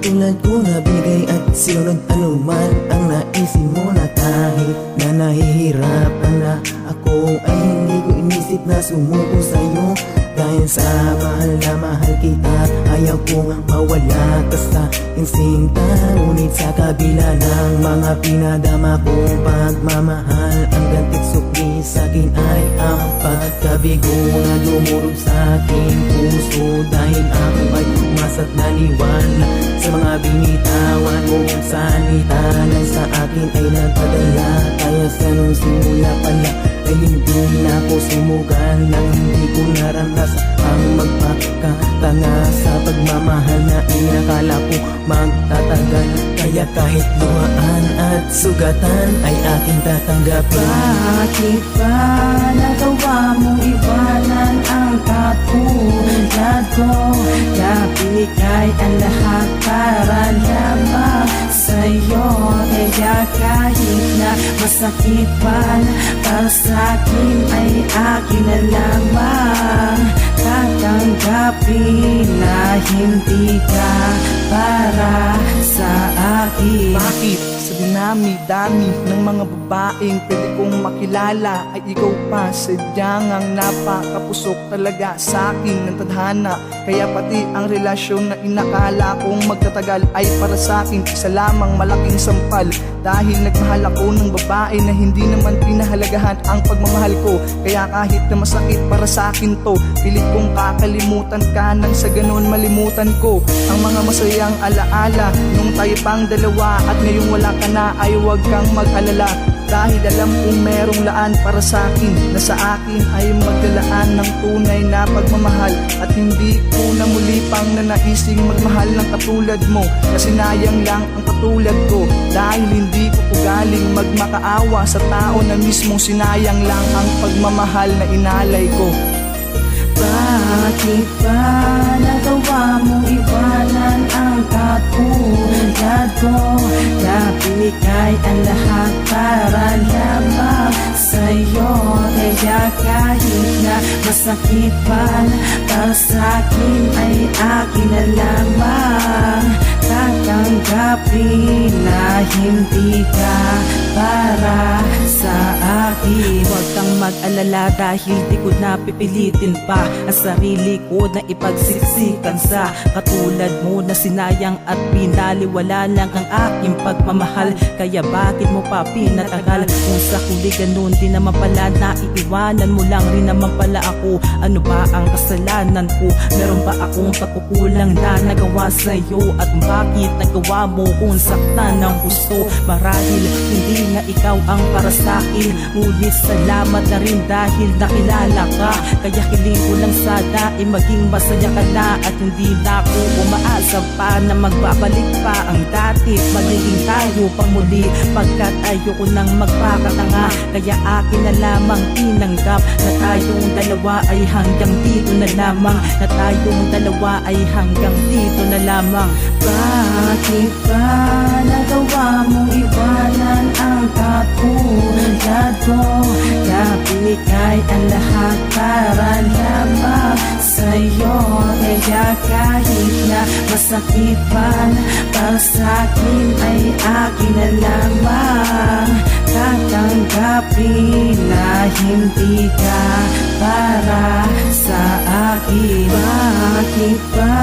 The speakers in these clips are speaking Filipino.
tulad ko na binigay at sinunod anuman ang naisin mo na kahit na nahihirapan na ako ay hindi ko inisip na sumuko sa'yo. Dahil sa mahal na mahal kita, ayaw kong mawala ka sa aking sinta. Ngunit sa kabila ng mga pinadama kong pagmamahal, ang gantik sukli sa'kin ay ang pagkabigo na dumurog sa aking puso. Dahil ako ay umasa't naniwala sa mga binitawan mong salita na sa akin ay nagpadala. Kaya sa nung simula pala ay hindi na ako sumugal nang hindi ko naranasan ang magpakatanga sa pagmamahal na inakala ko magtatagal. Kaya kahit luhaan at sugatan ay aking tatanggapin. Bakit ba nagawa mong iwanan ang katulad ko? Napigay ang lahat para lamang sa'yo. Kaya kahit na masakit man para sa'kin ay akin na lamang. Tatanggapin na hindi ka para sa akin. Bakit sa dinami-dami ng mga babaeng pwede kong makilala ay ikaw pa sadyang ang napakapusok talaga sa akin ng tadhana? Kaya pati ang relasyon na inakala kong magtatagal ay para sa akin isa lamang malaking sampal. Dahil nagmahal ako ng babae na hindi naman pinahalagahan ang pagmamahal ko. Kaya kahit na masakit para sa akin to, pilit kong kakalimutan ka nang sa ganun malimutan ko ang mga masayang alaala nung tayo pang dalawa. At ngayong wala ka na ay huwag kang mag-alala, dahil alam kong merong laan para sa akin na sa akin ay magdalaan ng tunay na pagmamahal. At hindi ko na muli pang nanaising magmahal ng katulad mo, kasi sayang lang ang katulad ko. Dahil hindi ko ugaling magmakaawa sa tao na mismong sinayang lang ang pagmamahal na inalay ko. Bakit ba nagawa mong iwanan ang katulad ko? Napigay ang lahat para lamang sa'yo. Kaya kahit na masakit man para sa'kin ay akin na lamang. Tatanggapin na hindi ka para sa akin. Huwag kang mag-alala dahil di ko na pipilitin pa ang sarili ko na ipagsiksikan sa katulad mo na sinayang at pinaliwala lang ang aking pagmamahal. Kaya bakit mo pa pinatagal? Kung sa huli ganun din naman pala, naiiwanan mo lang rin naman pala ako. Ano ba ang kasalanan ko? Meron ba akong pagkukulang na nagawa sa'yo? At bakit nagawa mo kung saktan ng gusto? Marahil hindi nga ikaw ang para sa'kin, ngunit salamat na rin dahil nakilala ka. Kaya hiling ko lang sana ay maging masaya ka na, at hindi na ako umaasa pa na magbabalik pa ang dati. Magiging tayo pang muli pagkat ayoko nang magpakatanga. Kaya akin na lamang tinanggap na tayong dalawa ay hanggang dito na lamang. Na tayong dalawa ay hanggang dito na lamang. Bakit ba nagawa mong iwanan ang katulad ko? Napigay ang lahat para lamang sa'yo. Kaya kahit na masakit man para sa'kin ay akin na lamang. Tatanggapin na hindi ka para sa akin. Bakit ba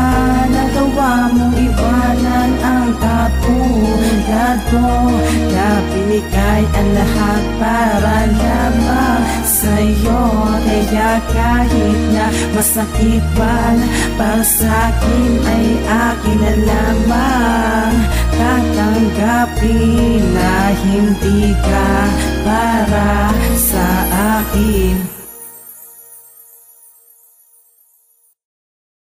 nagawa mong iwanan ang katulad ko? Napigay ang lahat para lamang sa'yo. Kaya kahit na masakit man para sa'kin ay akin na lamang. Tatanggapin na hindi ka para sa akin.